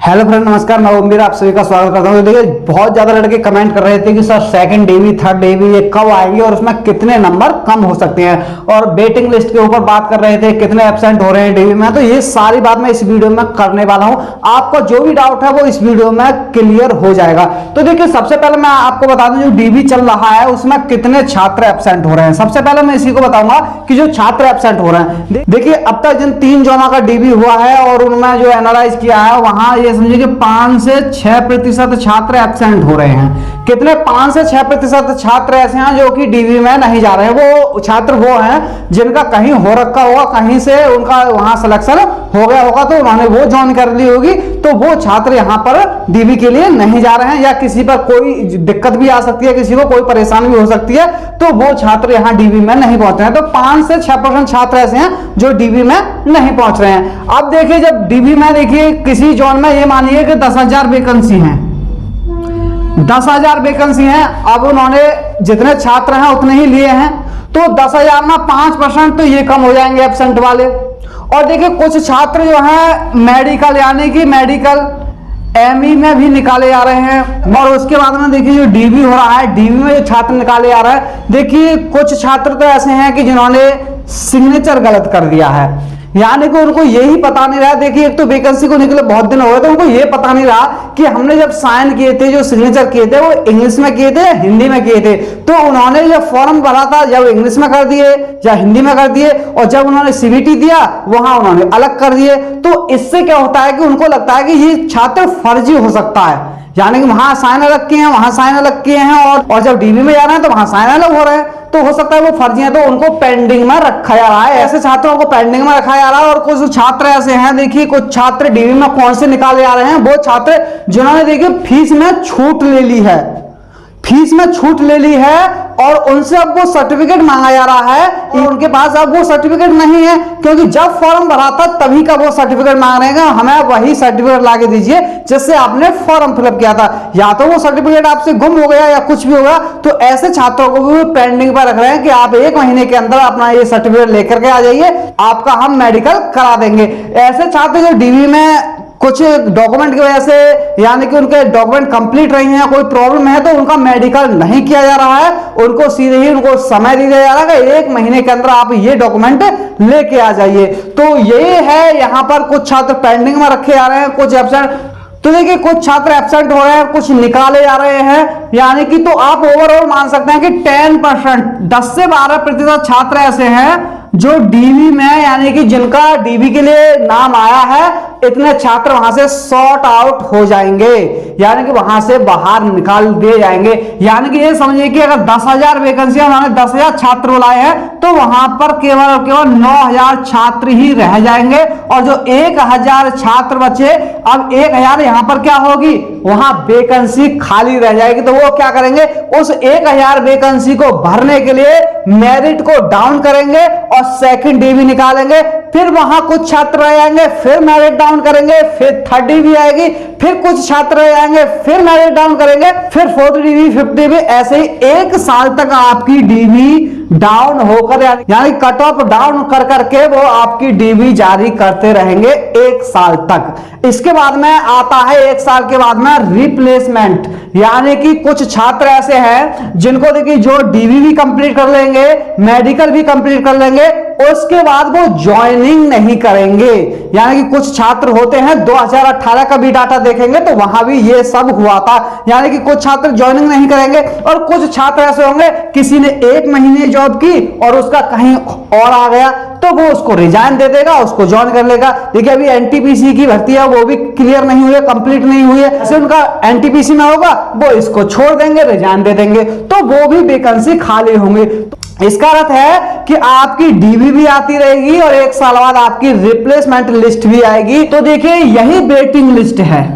Hello friend, नमस्कार। मैं ओमवीर आप सभी का स्वागत करता हूं। देखिए, बहुत ज्यादा लड़के कमेंट कर रहे थे कि sir second DV third DV ये कब आएंगे और उसमें कितने नंबर कम हो सकते हैं, और वेटिंग लिस्ट के ऊपर बात कर रहे थे, कितने एब्सेंट हो रहे हैं डीवी में। तो ये सारी बात मैं इस वीडियो में करने वाला हूं। आपका जो भी डाउट है वो इस वीडियो में क्लियर हो जाएगा। तो देखिए, सबसे पहले मैं आपको बता दूं, जो डीवी चल रहा है उसमें कितने छात्र एब्सेंट हो रहे हैं। सबसे पहले मैं इसी को बताऊंगा कि जो छात्र एब्सेंट हो रहे हैं, देखिए अब तक जिन 3 जोनों का डीवी हुआ है और उनमें जो एनालाइज किया है, वहां ये समझिए कि 5 से 6% छात्र एब्सेंट हो रहे हैं। कितने? 5 से 6% छात्र ऐसे हैं जो कि डीवी में नहीं जा रहे हैं। वो छात्र वो हैं जिनका कहीं हो रखा होगा, कहीं से उनका वहां सिलेक्शन हो गया होगा तो उन्होंने वो ज्वाइन कर ली होगी, तो वो छात्र यहां पर डीवी के लिए नहीं जा रहे हैं। या किसी पर कोई दिक्कत भी आ सकती है, किसी को कोई परेशानी भी हो सकती है, तो वो छात्र यहां डीवी में नहीं पहुंच रहे हैं। तो 5 से 6% छात्र ऐसे हैं जो डीवी में नहीं पहुंच रहे हैं। अब देखिए, जब डीवी में देखिए किसी जोन में ये मानिए कि 10,000 वैकेंसी हैं, 10,000 वैकेंसी हैं। अब उन्होंने जितने छात्र हैं उतने ही लिए हैं, तो 10,000 में 5% तो ये कम हो जाएंगे एब्सेंट वाले। और देखिए, कुछ छात्र जो हैं मेडिकल यानी कि मेडिकल एमई में भी निकाले जा रहे हैं। और उसके बाद में देखिए, जो डीवी हो रहा है, डीवी में जो छात्र निकाले जा रहा है, देखिए कुछ छात्र तो ऐसे हैं कि जिन्होंने सिग्नेचर गलत कर दिया है, यानी कि उनको यही पता नहीं रहा। देखिए, एक तो वैकेंसी को निकले बहुत दिन हो गए, तो उनको ये पता नहीं रहा कि हमने जब साइन किए थे, जो सिग्नेचर किए थे, वो इंग्लिश में किए थे या हिंदी में किए थे। तो उन्होंने जब फॉर्म भरा था, जब इंग्लिश में कर दिए या हिंदी में कर दिए, और जब उन्होंने सीवीटी दिया वहां उन्होंने अलग कर दिए। तो इससे क्या होता है कि उनको लगता है कि ये छात्र फर्जी हो सकता है, यानी कि वहां साइन अलग किए हैं, वहां साइन अलग किए हैं, और जब डीवी में जा रहे हैं तो वहां साइन अलग हो रहे हैं, तो हो सकता है वो फर्जी है, तो उनको पेंडिंग में रखा जा रहा है। ऐसे छात्रों को पेंडिंग में रखा जा रहा है। और कुछ छात्र ऐसे हैं, देखिए कुछ छात्र डीवी में कौन से निकाले जा रहे हैं, वो छात्र जिन्होंने देखिए फीस में छूट ले ली है, फीस में छूट ले ली है, और उनसे अब वो सर्टिफिकेट मांगा जा रहा है। उनके पास अब वो सर्टिफिकेट नहीं है, क्योंकि जब फॉर्म भरा था तभी का वो सर्टिफिकेट मांग रहे हैं, हमें वही सर्टिफिकेट लाके दीजिए जिससे आपने फॉर्म फिलअप किया था। या तो वो सर्टिफिकेट आपसे गुम हो गया या कुछ भी होगा। तो ऐसे छात्रों को भी पेंडिंग पर रख रहे हैं कि आप 1 महीने के अंदर अपना ये सर्टिफिकेट लेकर के आ जाइए, आपका हम मेडिकल करा देंगे। ऐसे छात्र जो डीवी में कुछ डॉक्यूमेंट की वजह से, यानी कि उनके डॉक्यूमेंट कंप्लीट नहीं है, कोई प्रॉब्लम है, तो उनका मेडिकल नहीं किया जा रहा है। उनको सीधे ही उनको समय दिया जा रहा है कि 1 महीने के अंदर आप ये डॉक्यूमेंट लेके आ जाइए। तो ये है, यहां पर कुछ छात्र पेंडिंग में रखे जा रहे हैं, कुछ एब्सेंट। तो देखिए, कुछ छात्र एब्सेंट हो रहे हैं, कुछ निकाले जा रहे हैं, यानी कि तो आप ओवरऑल मान सकते हैं कि 10%, 10 से 12% छात्र ऐसे हैं जो डीवी में, यानी कि जिनका डीवी के लिए नाम आया है, इतने छात्र वहां से सॉर्ट आउट हो जाएंगे, यानी कि वहां से बाहर निकाल दिए जाएंगे। यानी कि ये समझिए कि अगर 10,000 वैकेंसी उन्होंने 10,000 छात्र बुलाए हैं, तो वहां पर केवल और केवल 9,000 छात्र ही रह जाएंगे, और जो 1,000 छात्र बचे, अब 1,000 यहां पर क्या होगी, वहां वैकेंसी खाली रह जाएगी। तो वो क्या करेंगे, उस 1,000 वैकेंसी को भरने के लिए मेरिट को डाउन करेंगे और सेकंड डीवी निकालेंगे। फिर वहां कुछ छात्र रह जाएंगे, फिर मेरिट डाउन करेंगे, फिर थर्ड डीवी आएगी, फिर कुछ छात्र रह जाएंगे, फिर मेरिट डाउन करेंगे, फिर फोर्थ डीवी, फिफ्थ डीवी, ऐसे ही 1 साल तक आपकी डीवी डाउन होकर, यानी कट ऑफ डाउन कर करके वो आपकी डीवी जारी करते रहेंगे 1 साल तक। इसके बाद में आता है 1 साल के बाद में रिप्लेसमेंट, यानी कि कुछ छात्र ऐसे हैं जिनको देखिए जो डीवी भी कंप्लीट कर लेंगे, मेडिकल भी कंप्लीट कर लेंगे, उसके बाद वो ज्वाइनिंग नहीं करेंगे। यानी कि कुछ छात्र होते हैं, 2018 का भी डाटा देखेंगे तो वहां भी ये सब हुआ था, यानी कि कुछ छात्र ज्वाइनिंग नहीं करेंगे। और कुछ छात्र ऐसे होंगे, किसी ने 1 महीने जॉब की और उसका कहीं और आ गया, तो वो उसको रिजाइन दे देगा, उसको ज्वाइन कर लेगा। देखिए, अभी एनटीपीसी की भर्ती है, वो भी क्लियर नहीं हुई है, कंप्लीट नहीं हुई है, ऐसे उनका एनटीपीसी में होगा, वो इसको छोड़ देंगे, रिजाइन दे देंगे, तो वो भी वैकेंसी खाली होंगे। इसका अर्थ है कि आपकी डीवी भी आती रहेगी और 1 साल बाद आपकी रिप्लेसमेंट लिस्ट भी आएगी। तो देखिए, यही वेटिंग लिस्ट है।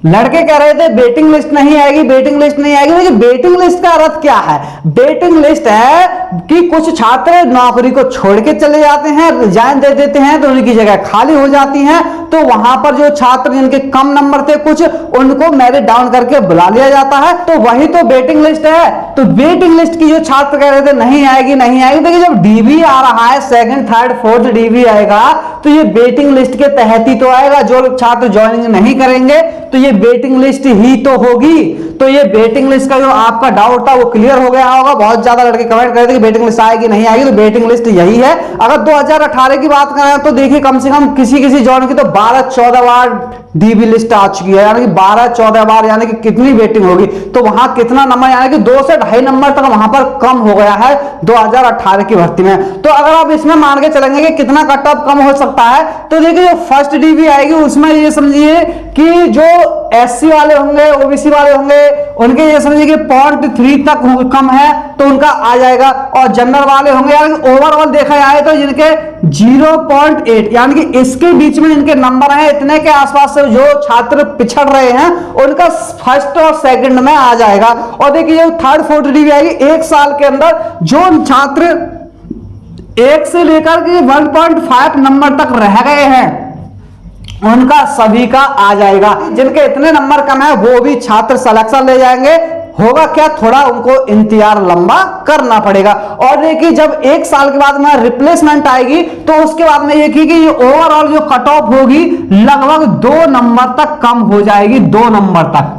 लड़के कह रहे थे वेटिंग लिस्ट नहीं आएगी, वेटिंग लिस्ट नहीं आएगी। देखिए, वेटिंग लिस्ट का अर्थ क्या है? वेटिंग लिस्ट है कि कुछ छात्र नौकरी को छोड़ के चले जाते हैं, रिजाइन दे देते हैं, तो उनकी जगह खाली हो जाती है। तो वहां पर जो छात्र जिनके कम नंबर थे, कुछ उनको मेरिट डाउन करके बुला लिया जाता है, तो वही तो वेटिंग लिस्ट है। तो वेटिंग लिस्ट की जो छात्र कह रहे थे नहीं आएगी नहीं आएगी, देखिए जब डीवी आ रहा है, सेकंड थर्ड फोर्थ डीवी आएगा, तो ये वेटिंग लिस्ट के तहत ही तो आएगा। जो छात्र ज्वाइनिंग नहीं करेंगे तो ये वेटिंग लिस्ट ही तो होगी। तो ये वेटिंग लिस्ट का जो आपका डाउट था वो क्लियर हो गया होगा। बहुत ज्यादा लड़के कमेंट कर रहे थे कि वेटिंग लिस्ट आएगी नहीं आएगी, तो वेटिंग लिस्ट यही है। अगर 2018 की बात करें तो देखिए कम से कम किसी किसी जॉन की तो 12-14 बार डीबी लिस्ट आ चुकी है, यानी कि 12-14 बार, यानी कि कितनी वेटिंग होगी। तो वहां कितना नंबर, यानी कि 2 से 2.5 नंबर तक वहां पर कम हो गया है 2018 की भर्ती में। तो अगर आप इसमें मान के चलेंगे कि कितना कट ऑफ कम हो सकता है, तो देखिए जो फर्स्ट डीबी आएगी उसमें ये समझिए कि जो एससी वाले होंगे, ओबीसी वाले होंगे, उनके ये समझिए कि 0.3 तक कम है तो उनका आ जाएगा। और जनरल वाले होंगे, यानी ओवरऑल देखा जाए तो जिनके 0.8, यानी कि इसके बीच में इनके नंबर हैं, इतने के आसपास से जो छात्र पिछड़ रहे हैं उनका फर्स्ट और सेकंड में आ जाएगा। और देखिए जो थर्ड फोर्थ डीवी आएगी, एक साल के अंदर जो छात्र 1 से लेकर के 1.5 नंबर तक रह गए हैं उनका सभी का आ जाएगा। जिनके इतने नंबर कम है वो भी छात्र सिलेक्शन ले जाएंगे। होगा क्या, थोड़ा उनको इंतजार लंबा करना पड़ेगा। और देखिए जब 1 साल के बाद में रिप्लेसमेंट आएगी तो उसके बाद में ये कि ये ओवरऑल जो कट ऑफ होगी लगभग 2 नंबर तक कम हो जाएगी, 2 नंबर तक।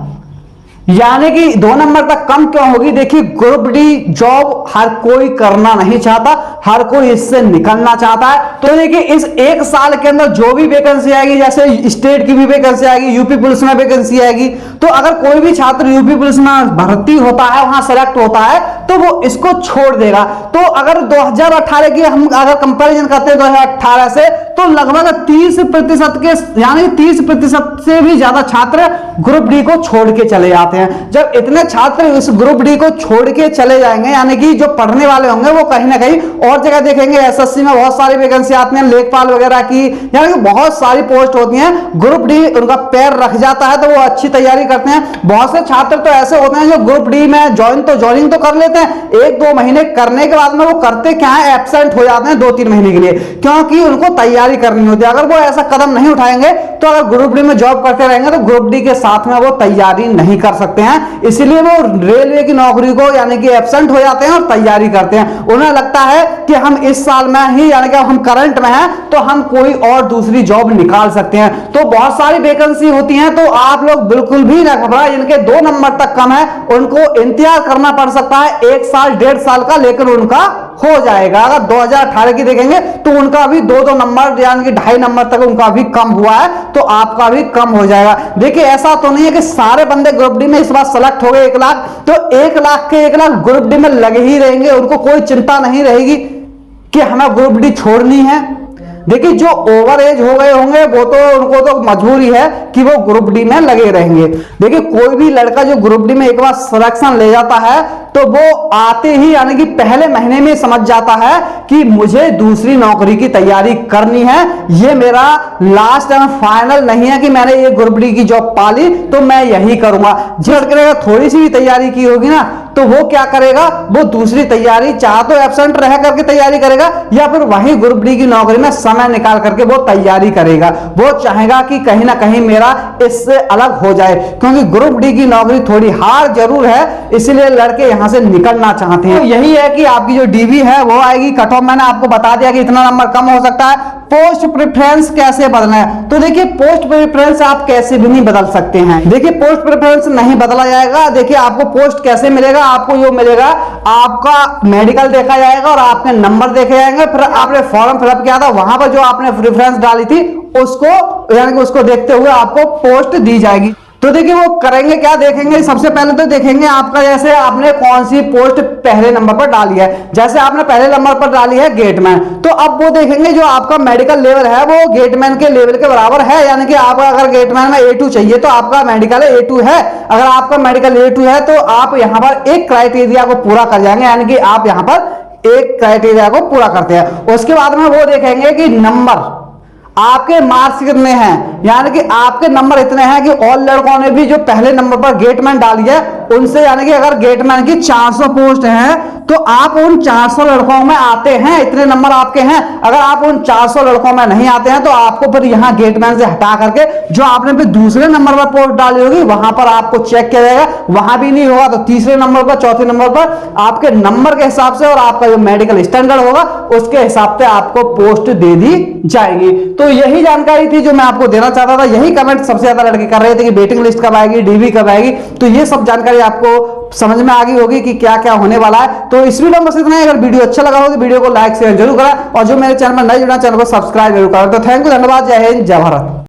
यानी कि 2 नंबर तक कम क्यों होगी, देखिए ग्रुप डी जॉब हर कोई करना नहीं चाहता, हर कोई इससे निकलना चाहता है। तो देखिए इस 1 साल के अंदर जो भी वैकेंसी आएगी, जैसे स्टेट की भी वैकेंसी आएगी, यूपी पुलिस में वैकेंसी आएगी, तो अगर कोई भी छात्र यूपी पुलिस में भर्ती होता है, वहां सेलेक्ट होता है, तो वो इसको छोड़ देगा। तो अगर 2018 की हम अगर कंपैरिजन करते हैं 2018 से, तो लगभग 30% के, यानी 30% से भी ज्यादा छात्र ग्रुप डी को छोड़ के चले जाते हैं। जब इतने छात्र इस ग्रुप डी को छोड़ के चले जाएंगे, यानी कि जो पढ़ने वाले होंगे वो कहीं ना कहीं और जगह देखेंगे। एसएससी में बहुत सारी वैकेंसी आती हैं, लेखपाल वगैरह की, यानी कि बहुत सारी पोस्ट होती हैं। ग्रुप डी उनका पैर रख जाता है तो वो अच्छी तैयारी करते हैं। बहुत से छात्र तो ऐसे होते हैं जो ग्रुप डी में ज्वाइनिंग तो कर लेते हैं, 1-2 महीने करने के बाद में वो करते क्या है, एब्सेंट हो जाते हैं 2-3 महीने के लिए, क्योंकि उनको तैयारी करनी होती है। अगर वो ऐसा कदम नहीं उठाएंगे तो अगर ग्रुप डी में जॉब करते रहेंगे तो ग्रुप डी के साथ में वो तैयारी नहीं कर सकते हैं। इसीलिए वो रेलवे की नौकरी को यानी कि एब्सेंट हो जाते हैं और तैयारी करते हैं। उन्हें लगता है कि हम इस साल में ही, यानी कि हम करंट में हैं तो हम कोई और दूसरी जॉब निकाल सकते हैं। तो बहुत सारी वैकेंसी होती हैं, तो आप लोग बिल्कुल भी ना घबराएं। जिनके 2 नंबर तक कम है उनको इंतजार करना पड़ सकता है 1 साल 1.5 साल का, लेकिन उनका हो जाएगा। अगर 2018 की देखेंगे तो उनका भी 2-2 नंबर यानी कि 2.5 नंबर तक उनका भी कम हुआ है, तो आपका भी कम हो जाएगा। देखिए ऐसा तो नहीं है कि सारे बंदे ग्रुप डी में इस बार सेलेक्ट हो गए 1 लाख, तो 1 लाख के 1 लाख ग्रुप डी में लगे ही रहेंगे। उनको कोई चिंता नहीं रहेगी कि हमें ग्रुप डी छोड़नी है। देखिए जो ओवर एज हो गए होंगे वो तो उनको तो मजबूरी है कि वो ग्रुप डी में लगे रहेंगे। देखिए कोई भी लड़का जो ग्रुप डी में एक बार सिलेक्शन ले जाता है तो वो आते ही यानी कि पहले महीने में समझ जाता है कि मुझे दूसरी नौकरी की तैयारी करनी है, ये मेरा लास्ट एंड फाइनल नहीं है कि मैंने ये ग्रुप डी की जॉब पा ली तो मैं यही करूंगा। जिस लड़के ने थोड़ी सी भी तैयारी की होगी ना तो वो क्या करेगा, वो दूसरी तैयारी चाहे तो एब्सेंट रह करके तैयारी करेगा या फिर वही ग्रुप डी की नौकरी में समय निकाल करके वो तैयारी करेगा। वो चाहेगा कि कहीं ना कहीं मेरा इससे अलग हो जाए, क्योंकि ग्रुप डी की नौकरी थोड़ी हार्ड जरूर है, इसलिए लड़के यहां से निकलना चाहते हैं। तो यही है कि आपकी जो डीवी है वो आएगी कट ऑफ। मैंने आपको बता दिया कि इतना नंबर कम हो सकता है। पोस्ट प्रेफरेंस कैसे बदलना है, तो देखिए पोस्ट प्रेफरेंस आप कैसे भी नहीं बदल सकते हैं। देखिए पोस्ट प्रेफरेंस नहीं बदला जाएगा। देखिए आपको पोस्ट कैसे मिलेगा, आपको जो मिलेगा आपका मेडिकल देखा जाएगा और आपके नंबर देखे जाएंगे। फिर आपने फॉर्म फिलअप किया था वहां पर जो आपने प्रेफरेंस डाली थी उसको यानी कि उसको देखते हुए आपको पोस्ट दी जाएगी। तो देखिए वो करेंगे क्या, देखेंगे सबसे पहले तो देखेंगे आपका जैसे आपने कौन सी पोस्ट पहले नंबर पर डाली है। जैसे आपने पहले नंबर पर डाली है गेटमैन, तो अब वो देखेंगे जो आपका मेडिकल लेवल है वो गेटमैन के लेवल के बराबर है, यानी कि आपका अगर गेटमैन में A2 चाहिए तो आपका मेडिकल A2 है। अगर आपका मेडिकल A2 है तो आप यहां पर एक क्राइटेरिया को पूरा कर जाएंगे, यानी कि आप यहां पर एक क्राइटेरिया को पूरा करते हैं। उसके बाद में वो देखेंगे कि नंबर आपके मार्क्स कितने हैं, यानी कि आपके नंबर इतने हैं कि और लड़कों ने भी जो पहले नंबर पर गेटमैन डाली है उनसे, यानी कि अगर गेटमैन की 400 पोस्ट हैं तो आप उन 400 लड़कों में आते हैं, इतने नंबर आपके हैं। अगर आप उन 400 लड़कों में नहीं आते हैं तो आपको फिर यहां गेटमैन से हटा करके जो आपने फिर दूसरे नंबर पर पोस्ट डाली होगी वहां पर आपको चेक किया जाएगा, वहां भी नहीं होगा तो तीसरे नंबर पर, चौथे नंबर पर आपके नंबर के हिसाब से और आपका जो मेडिकल स्टैंडर्ड होगा उसके हिसाब से आपको पोस्ट दे दी जाएगी। तो यही जानकारी थी जो मैं आपको देना चाहता था। यही कमेंट सबसे ज्यादा लड़के कर रहे थे कि वेटिंग लिस्ट कब आएगी, डीवी कब आएगी। तो ये सब जानकारी आपको समझ में आ गई होगी कि क्या क्या होने वाला है। तो इस वीडियो में बस इतना ही। अगर वीडियो अच्छा लगा हो तो वीडियो को लाइक शेयर जरूर करें और जो मेरे चैनल में नए जुड़ा चैनल को सब्सक्राइब जरूर करें। तो थैंक यू, धन्यवाद, जय हिंद, जय भारत।